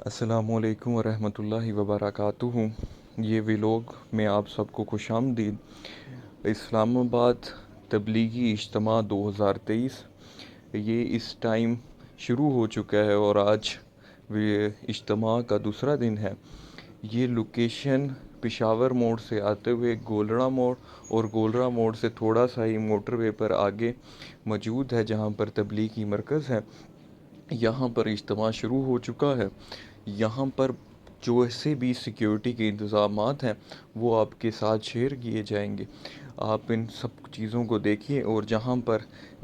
السلام علیکم ورحمۃ اللہ وبرکاتہ۔ یہ ویلوگ میں آپ سب کو خوش آمدید۔ اسلام آباد تبلیغی اجتماع 2023 یہ اس ٹائم شروع ہو چکا ہے اور آج اجتماع کا دوسرا دن ہے۔ یہ لوکیشن پشاور موڑ سے آتے ہوئے گولڑا موڑ اور گولڑا موڑ سے تھوڑا سا ہی موٹر وے پر آگے موجود ہے، جہاں پر تبلیغی مرکز ہے۔ یہاں پر اجتماع شروع ہو چکا ہے۔ یہاں پر جو ایسے بھی سیکیورٹی کے انتظامات ہیں وہ آپ کے ساتھ شیئر کیے جائیں گے۔ آپ ان سب چیزوں کو دیکھیے، اور جہاں پر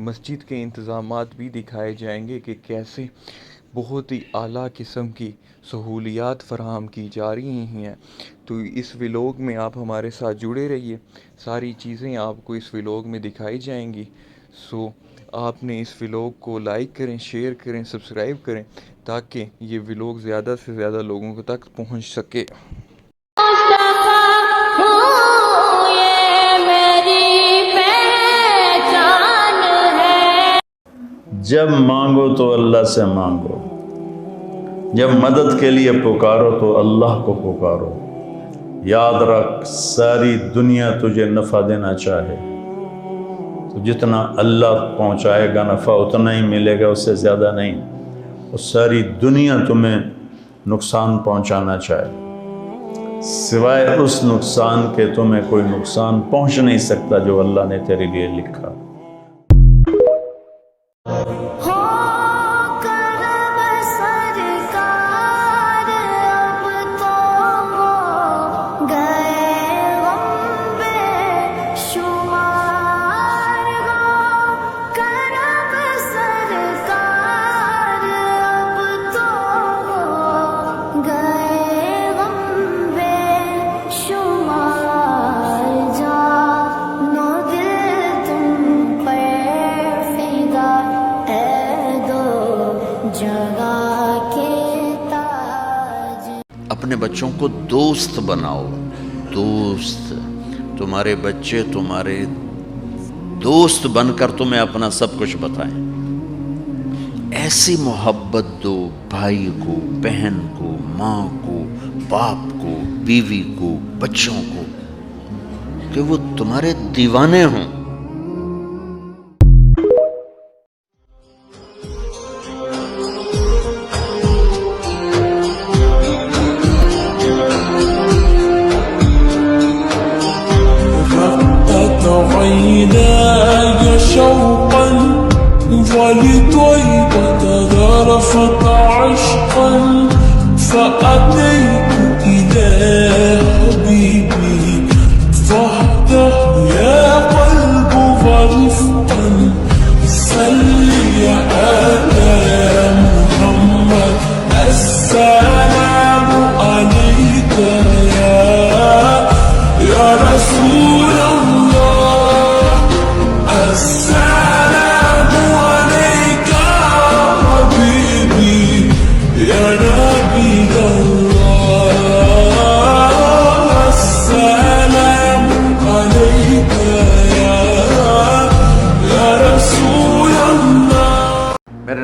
مسجد کے انتظامات بھی دکھائے جائیں گے کہ کیسے بہت ہی اعلیٰ قسم کی سہولیات فراہم کی جا رہی ہیں۔ تو اس ویلوگ میں آپ ہمارے ساتھ جڑے رہیے، ساری چیزیں آپ کو اس ویلوگ میں دکھائی جائیں گی۔ سو آپ نے اس ویلوگ کو لائک کریں، شیئر کریں، سبسکرائب کریں، تاکہ یہ ویلوگ زیادہ سے زیادہ لوگوں تک پہنچ سکے۔ جب مانگو تو اللہ سے مانگو، جب مدد کے لیے پکارو تو اللہ کو پکارو۔ یاد رکھ، ساری دنیا تجھے نفع دینا چاہے تو جتنا اللہ پہنچائے گا نفع اتنا ہی ملے گا، اس سے زیادہ نہیں۔ اور ساری دنیا تمہیں نقصان پہنچانا چاہے، سوائے اس نقصان کے تمہیں کوئی نقصان پہنچ نہیں سکتا جو اللہ نے تیرے لیے لکھا۔ اپنے بچوں کو دوست بناؤ، دوست۔ تمہارے بچے تمہارے دوست بن کر تمہیں اپنا سب کچھ بتائیں۔ ایسی محبت دو بھائی کو، بہن کو، ماں کو، باپ کو، بیوی کو، بچوں کو، کہ وہ تمہارے دیوانے ہوں۔ عيناي شوقا ولطيبة ذرفت عشقا فأتيت إلى حبيبي فاهدأ يا قلب ورفقا صل على محمد السلام عليك يا رسول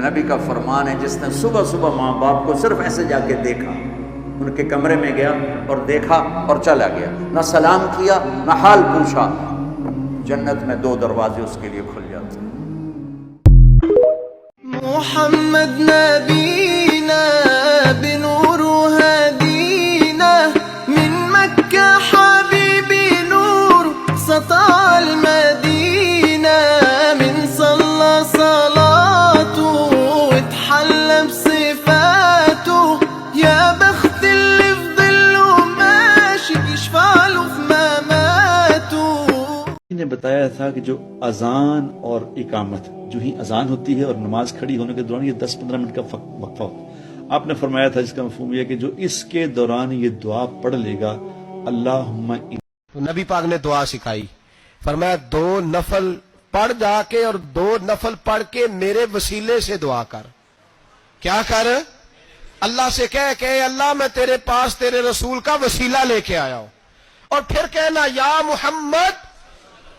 نبی کا فرمان ہے، جس نے صبح صبح ماں باپ کو صرف ایسے جا کے دیکھا، ان کے کمرے میں گیا اور دیکھا اور چلا گیا، نہ سلام کیا نہ حال پوچھا، جنت میں 2 دروازے اس کے لیے کھل جاتے ہیں۔ محمد نبینا بنور هدینا من مکہ حبیبی نور سطع المدینہ من صلی صلاته اتحل بصفاته یا بخت اللي في ظله ماشي يشفع له في مماته۔ نے بتایا تھا کہ جو اذان اور اقامت، جو ہی اذان ہوتی ہے اور نماز کھڑی ہونے کے دوران یہ 10-15 منٹ کا وقفہ ہوتا ہے، آپ نے فرمایا تھا جس کا مفہوم یہ کہ جو اس کے دوران یہ دعا پڑھ لے گا، اللہم تو نبی پاک نے دعا سکھائی، فرمایا 2 نفل پڑھ جا کے اور 2 نفل پڑھ کے میرے وسیلے سے دعا کر۔ کیا کر؟ اللہ سے کہہ کہ اللہ میں تیرے پاس تیرے رسول کا وسیلہ لے کے آیا ہوں، اور پھر کہنا یا محمد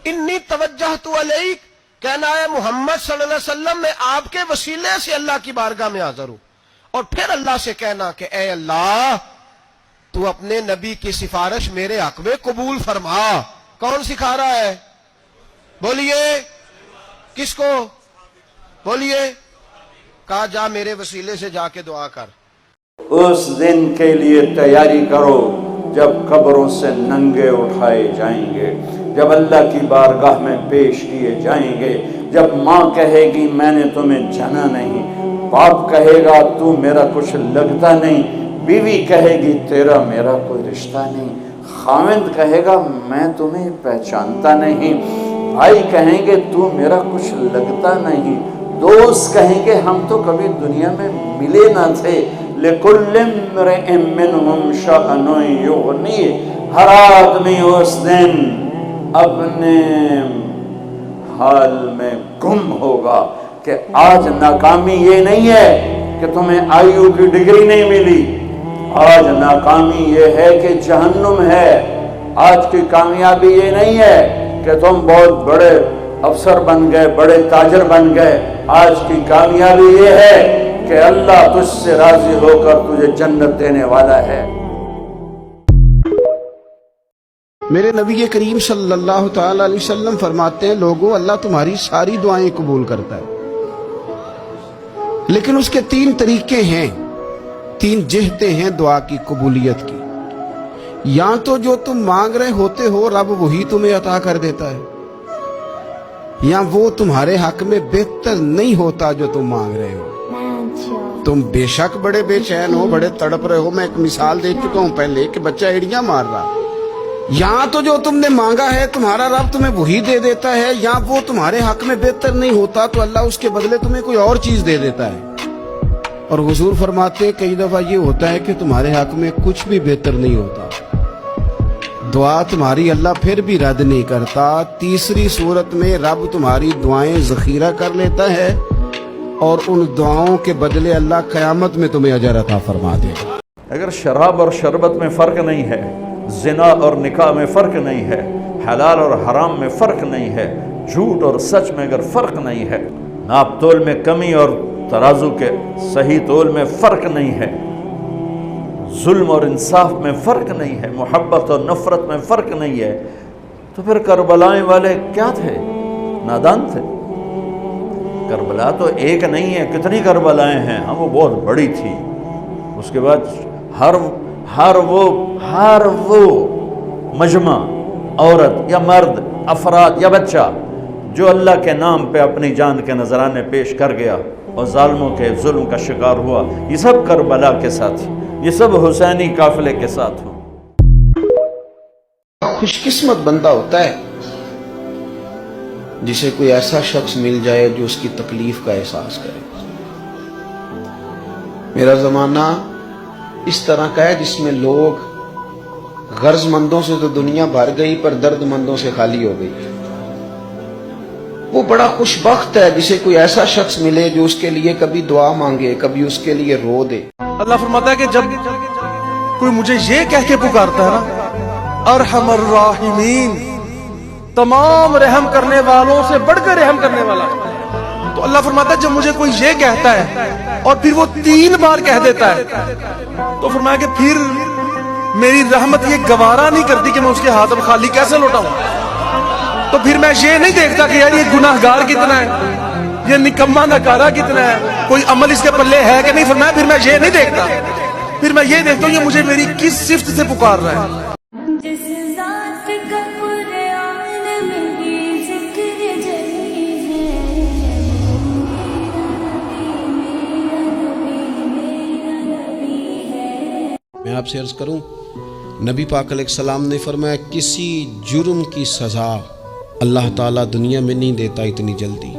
انی توجہت علیک، کہنا ہے محمد صلی اللہ علیہ وسلم میں آپ کے وسیلے سے اللہ کی بارگاہ میں حاضر ہوں، اور پھر اللہ سے کہنا کہ اے اللہ تو اپنے نبی کی سفارش میرے حق میں قبول فرما. کون سکھا رہا ہے؟ بولیے کس کو؟ بولیے. کہا جا میرے وسیلے سے جا کے دعا کر. اس دن کے لیے تیاری کرو جب قبروں سے ننگے اٹھائے جائیں گے، جب اللہ کی بارگاہ میں پیش کیے جائیں گے، جب ماں کہے گی میں نے تمہیں جنا نہیں، باپ کہے گا تو میرا کچھ لگتا نہیں، بیوی کہے گی تیرا میرا کوئی رشتہ نہیں، خاوند کہے گا میں تمہیں پہچانتا نہیں، بھائی کہیں گے تو میرا کچھ لگتا نہیں، دوست کہیں گے ہم تو کبھی دنیا میں ملے نہ تھے. لِكُلِّ امْرِئٍ مِّنْهُمْ شَأْنٌ يُغْنِيهِ. ہر آدمی اس دن اپنے حال میں گم ہوگا کہ آج ناکامی یہ نہیں ہے کہ تمہیں IU کی ڈگری نہیں ملی، آج ناکامی یہ ہے کہ جہنم ہے. آج کی کامیابی یہ نہیں ہے کہ تم بہت بڑے افسر بن گئے، بڑے تاجر بن گئے. آج کی کامیابی یہ ہے کہ اللہ تجھ سے راضی ہو کر تجھے جنت دینے والا ہے. میرے نبی کریم صلی اللہ تعالی علیہ وسلم فرماتے ہیں لوگوں اللہ تمہاری ساری دعائیں قبول کرتا ہے، لیکن اس کے 3 طریقے ہیں، 3 جہتیں ہیں دعا کی قبولیت کی. یا تو جو تم مانگ رہے ہوتے ہو رب وہی تمہیں عطا کر دیتا ہے، یا وہ تمہارے حق میں بہتر نہیں ہوتا جو تم مانگ رہے ہو. تم بے شک بڑے بے چین ہو، بڑے تڑپ رہے ہو. میں ایک مثال دے چکا ہوں پہلے کہ بچہ ایڑیاں مار رہا. یا تو جو تم نے مانگا ہے تمہارا رب تمہیں وہی دے دیتا ہے، یا وہ تمہارے حق میں بہتر نہیں ہوتا تو اللہ اس کے بدلے تمہیں کوئی اور چیز دے دیتا ہے. اور حضور فرماتے ہیں کئی دفعہ یہ ہوتا ہے کہ تمہارے حق میں کچھ بھی بہتر نہیں ہوتا، دعا تمہاری اللہ پھر بھی رد نہیں کرتا. تیسری صورت میں رب تمہاری دعائیں ذخیرہ کر لیتا ہے اور ان دعاؤں کے بدلے اللہ قیامت میں تمہیں اجر عطا فرما دے گا. اگر شراب اور شربت میں فرق نہیں ہے، زنا اور نکاح میں فرق نہیں ہے، حلال اور حرام میں فرق نہیں ہے، جھوٹ اور سچ میں اگر فرق نہیں ہے، ناپ تول میں کمی اور ترازو کے صحیح تول میں فرق نہیں ہے، ظلم اور انصاف میں فرق نہیں ہے، محبت اور نفرت میں فرق نہیں ہے، تو پھر کربلائیں والے کیا تھے؟ نادان تھے. کربلا تو ایک نہیں ہے، کتنی کربلائیں ہیں. ہاں وہ بہت بڑی تھی. اس کے بعد ہر وہ مجمع، عورت یا مرد، افراد یا بچہ جو اللہ کے نام پہ اپنی جان کے نذرانے پیش کر گیا اور ظالموں کے ظلم کا شکار ہوا، یہ سب کربلا کے ساتھ، یہ سب حسینی قافلے کے ساتھ ہوں. خوش قسمت بندہ ہوتا ہے جسے کوئی ایسا شخص مل جائے جو اس کی تکلیف کا احساس کرے. میرا زمانہ اس طرح کا ہے جس میں لوگ غرض مندوں سے تو دنیا بھر گئی پر درد مندوں سے خالی ہو گئی. وہ بڑا خوش بخت ہے جسے کوئی ایسا شخص ملے جو اس کے لیے کبھی دعا مانگے، کبھی اس کے لیے رو دے. اللہ فرماتا ہے کہ جب کوئی مجھے یہ کہہ کے پکارتا ہے نا ارحم الراحمین، تمام رحم کرنے والوں سے بڑھ کر رحم کرنے والا، تو اللہ فرماتا ہے جب مجھے کوئی یہ کہتا ہے اور پھر وہ 3 بار کہہ دیتا ہے تو فرمایا کہ پھر میری رحمت یہ گوارا نہیں کرتی کہ میں اس کے ہاتھ میں خالی کیسے لوٹاؤں. تو پھر میں یہ نہیں دیکھتا کہ یار یہ گناہ گار کتنا ہے، یہ نکما نکارا کتنا ہے، کوئی عمل اس کے پلے ہے کہ نہیں. فرمایا پھر میں یہ نہیں دیکھتا، پھر میں یہ دیکھتا ہوں یہ مجھے میری کس صفت سے پکار رہا ہے. میں آپ سے عرض کروں نبی پاک علیہ السلام نے فرمایا کسی جرم کی سزا اللہ تعالیٰ دنیا میں نہیں دیتا اتنی جلدی.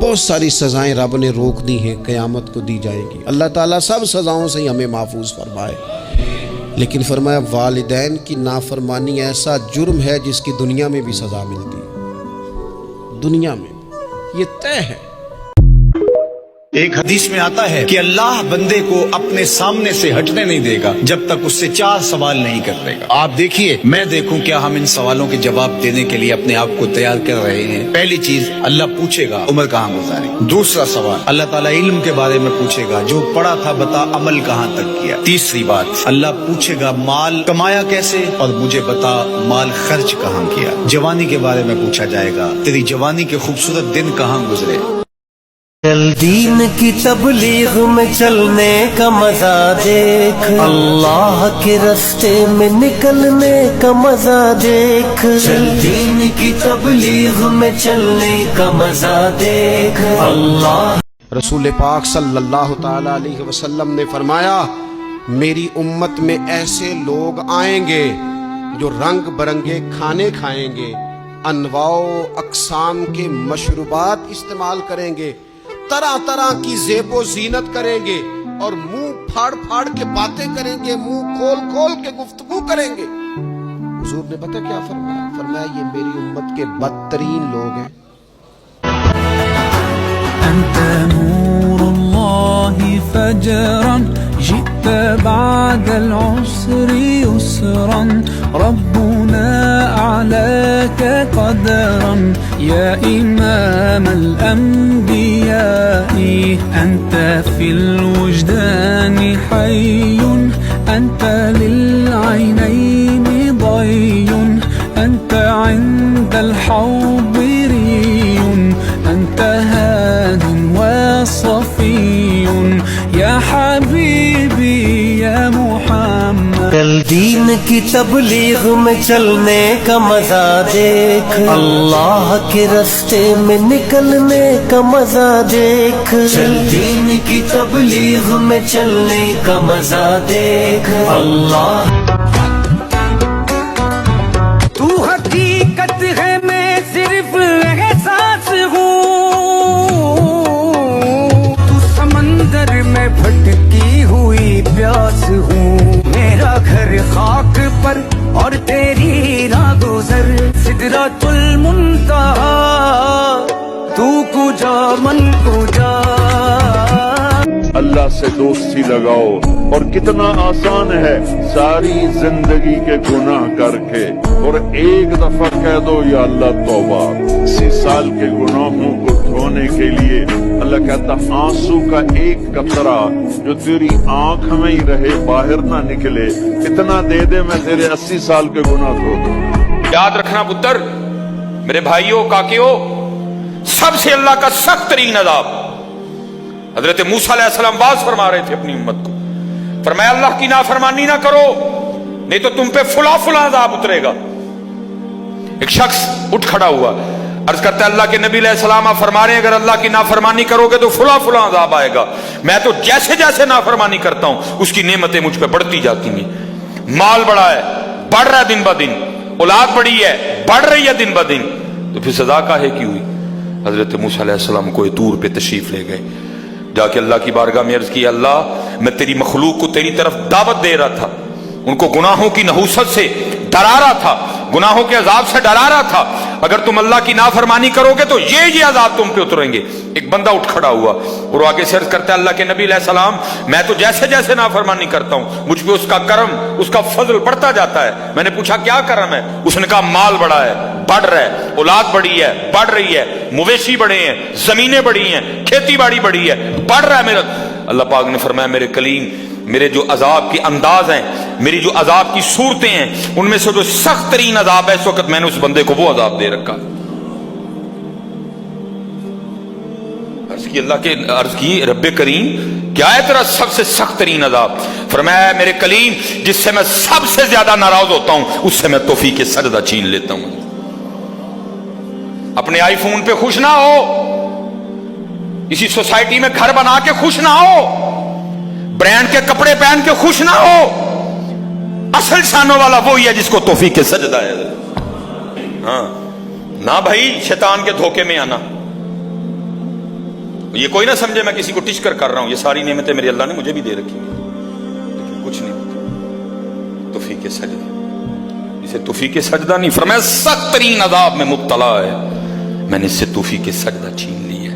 بہت ساری سزائیں رب نے روک دی ہیں، قیامت کو دی جائے گی. اللہ تعالیٰ سب سزاؤں سے ہمیں محفوظ فرمائے، لیکن فرمایا والدین کی نافرمانی ایسا جرم ہے جس کی دنیا میں بھی سزا ملتی، دنیا میں یہ طے ہے. ایک حدیث میں آتا ہے کہ اللہ بندے کو اپنے سامنے سے ہٹنے نہیں دے گا جب تک اس سے 4 سوال نہیں کرے گا. آپ دیکھیے، میں دیکھوں کیا ہم ان سوالوں کے جواب دینے کے لیے اپنے آپ کو تیار کر رہے ہیں. پہلی چیز، اللہ پوچھے گا عمر کہاں گزاری. دوسرا سوال، اللہ تعالیٰ علم کے بارے میں پوچھے گا، جو پڑھا تھا بتا عمل کہاں تک کیا. تیسری بات، اللہ پوچھے گا مال کمایا کیسے، اور مجھے بتا مال خرچ کہاں کیا. جوانی کے بارے میں پوچھا جائے گا، تیری جوانی کے خوبصورت دن کہاں گزرے. چل دین کی تبلیغ میں چلنے کا مزہ دیکھ، اللہ کے راستے میں نکلنے کا مزہ دیکھ. چل دین کی تبلیغ میں چلنے کا مزہ دیکھ. اللہ رسول پاک صلی اللہ تعالی علیہ وسلم نے فرمایا، میری امت میں ایسے لوگ آئیں گے جو رنگ برنگے کھانے کھائیں گے، انواع و اقسام کے مشروبات استعمال کریں گے، طرح طرح کی زیب و زینت کریں گے، اور منہ پھاڑ پھاڑ کے باتیں کریں گے، منہ کھول کھول کے گفتگو کریں گے. حضور نے پتہ کیا فرمایا؟ فرمایا یہ میری امت کے بدترین لوگ ہیں. أنت نور الله فجرا جئت بعد العسر يسرا ربنا أعلاك قدرا يا إمام الأنبياء أنت في الوجدان حي أنت للعينين ضي أنت عند الحوض ري أنت هاد وصفي يا حبيبي يا محمد. چل دین کی تبلیغ میں چلنے کا مزہ دیکھ، اللہ کے راستے میں نکلنے کا مزہ دیکھ. چل دین کی تبلیغ میں چلنے کا مزہ دیکھ. اللہ تو حقیقت ہے، میں صرف احساس ہوں. تو سمندر میں بھٹکی ہوئی پیاس ہوں. میرا گھر خاک پر اور تیری راہ گزر سدرۃ المنتہا. تو کجا من کجا. اللہ سے دوستی لگاؤ، اور کتنا آسان ہے ساری زندگی کے گناہ کر کے اور ایک دفعہ کہہ دو یا اللہ توبہ. 80 سال کے گناہوں کو دھونے کے لیے اللہ کہتا آنسو کا ایک قطرہ جو تیری آنکھ میں ہی رہے، باہر نہ نکلے، اتنا دے دے میں تیرے 80 سال کے گناہ دھو دوں. یاد رکھنا پتر، میرے بھائیوں کاکیوں، سب سے اللہ کا سخت ترین عذاب، حضرت موسیٰ علیہ السلام باز فرما رہے تھے اپنی امت کو، فرمایا اللہ کی نافرمانی نہ کرو نہیں تو تم پہ فلاں فلاں عذاب اترے گا. ایک شخص اٹھ کھڑا ہوا، عرض کرتا ہے اللہ کے نبی علیہ السلام آپ فرما رہے ہیں اگر اللہ کی نافرمانی کرو گے تو فلاں فلاں عذاب آئے گا. میں تو جیسے جیسے نافرمانی کرتا ہوں اس کی نعمتیں مجھ پہ بڑھتی جاتی ہیں. مال بڑا ہے، بڑھ رہا ہے دن بہ دن، اولاد بڑی ہے، بڑھ رہی ہے دن بہ دن، تو پھر سزا کاہے کی ہوئی؟ حضرت موسیٰ علیہ السلام کوئی طور پہ تشریف لے گئے، جا کے اللہ کی بارگاہ میں عرض کی اللہ میں تیری مخلوق کو تیری طرف دعوت دے رہا تھا، ان کو گناہوں کی نحوست سے ڈرا رہا تھا، گناہوں کے عذاب سے ڈرا رہا تھا، اگر تم اللہ کی نافرمانی کرو گے تو یہ عذاب تم پہ اتریں گے. ایک بندہ اٹھ کھڑا ہوا اور آگے سے عرض کرتا ہے اللہ کے نبی علیہ السلام میں تو جیسے جیسے نافرمانی کرتا ہوں مجھ پہ اس کا کرم، اس کا فضل بڑھتا جاتا ہے. میں نے پوچھا کیا کرم ہے؟ اس نے کہا مال بڑا ہے، بڑھ رہا ہے، اولاد بڑی ہے، بڑھ رہی ہے، مویشی بڑے ہیں، زمینیں بڑی ہیں، کھیتی باڑی بڑی ہے، بڑھ رہا ہے میرا. اللہ پاک نے فرمایا میرے کلیم، میرے جو عذاب کے انداز ہیں، میری جو عذاب کی صورتیں ہیں، ان میں سے جو سخت ترین عذاب ہے اس وقت میں نے اس بندے کو وہ عذاب دے رکھا. عرض کی رب کریم کیا ہے تیرا سب سے سخت ترین عذاب؟ فرمایا میرے کلیم جس سے میں سب سے زیادہ ناراض ہوتا ہوں اس سے میں توفیق سجدہ چھین لیتا ہوں. اپنے آئی فون پہ خوش نہ ہو، کسی سوسائٹی میں گھر بنا کے خوش نہ ہو، برانڈ کے کپڑے پہن کے خوش نہ ہو. اصل شانوں والا وہی ہے جس کو توفیق سجدہ ہے. ہاں نہ بھائی شیطان کے دھوکے میں آنا. یہ کوئی نہ سمجھے میں کسی کو ٹچکر کر رہا ہوں، یہ ساری نعمتیں میری اللہ نے مجھے بھی دے رکھی ہیں لیکن کچھ نہیں ہوتا. توفیق سجدہ، اسے توفیق سجدہ نہیں فرمایا سخت ترین عذاب میں مبتلا ہے، میں نے اس سے توفیق سجدہ چھین لی ہے.